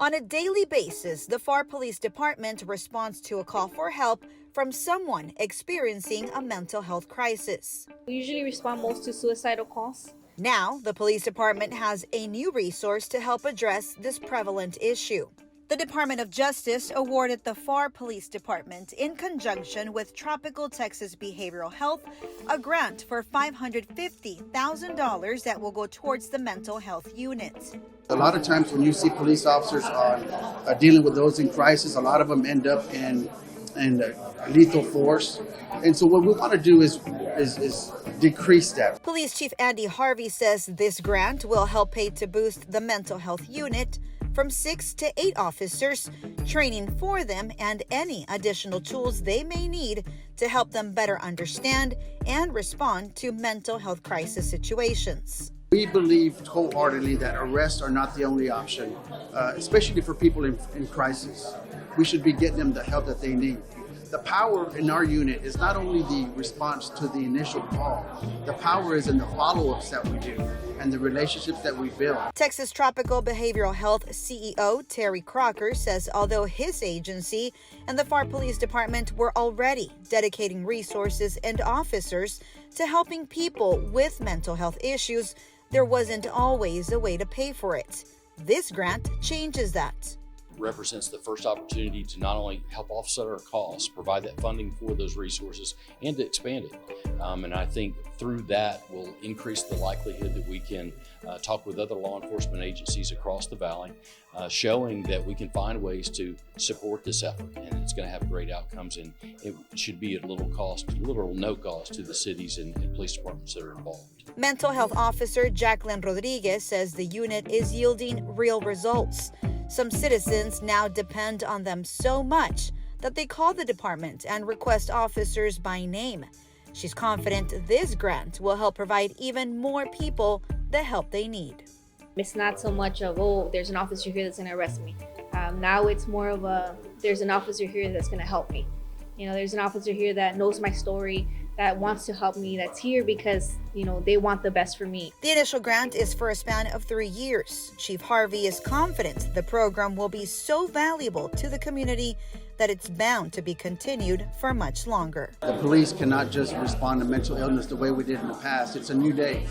On a daily basis, the Pharr Police Department responds to a call for help from someone experiencing a mental health crisis. We usually respond most to suicidal calls. Now, the police department has a new resource to help address this prevalent issue. The Department of Justice awarded the Pharr Police Department, in conjunction with Tropical Texas Behavioral Health, a grant for $550,000 that will go towards the mental health unit. A lot of times when you see police officers dealing with those in crisis, a lot of them end up in lethal force. And so what we want to do is decrease that. Police Chief Andy Harvey says this grant will help pay to boost the mental health unit from 6 to 8 officers, training for them and any additional tools they may need to help them better understand and respond to mental health crisis situations. We believe wholeheartedly that arrests are not the only option, especially for people in crisis. We should be getting them the help that they need. The power in our unit is not only the response to the initial call, the power is in the follow-ups that we do and the relationships that we build. Texas Tropical Behavioral Health CEO Terry Crocker says although his agency and the Pharr Police Department were already dedicating resources and officers to helping people with mental health issues, there wasn't always a way to pay for it. This grant changes that. Represents the first opportunity to not only help offset our costs, provide that funding for those resources, and to expand it. And I think through that will increase the likelihood that we can talk with other law enforcement agencies across the valley, showing that we can find ways to support this effort, and it's going to have great outcomes, and it should be at little or no cost to the cities and police departments that are involved. Mental health officer Jacqueline Rodriguez says the unit is yielding real results. Some citizens now depend on them so much that they call the department and request officers by name. She's confident this grant will help provide even more people the help they need. It's not so much of, oh, there's an officer here that's going to arrest me. Now it's more of there's an officer here that's going to help me. You know, there's an officer here that knows my story, that wants to help me, that's here because, you know, they want the best for me. The initial grant is for a span of 3 years. Chief Harvey is confident the program will be so valuable to the community that it's bound to be continued for much longer. The police cannot just respond to mental illness the way we did in the past. It's a new day.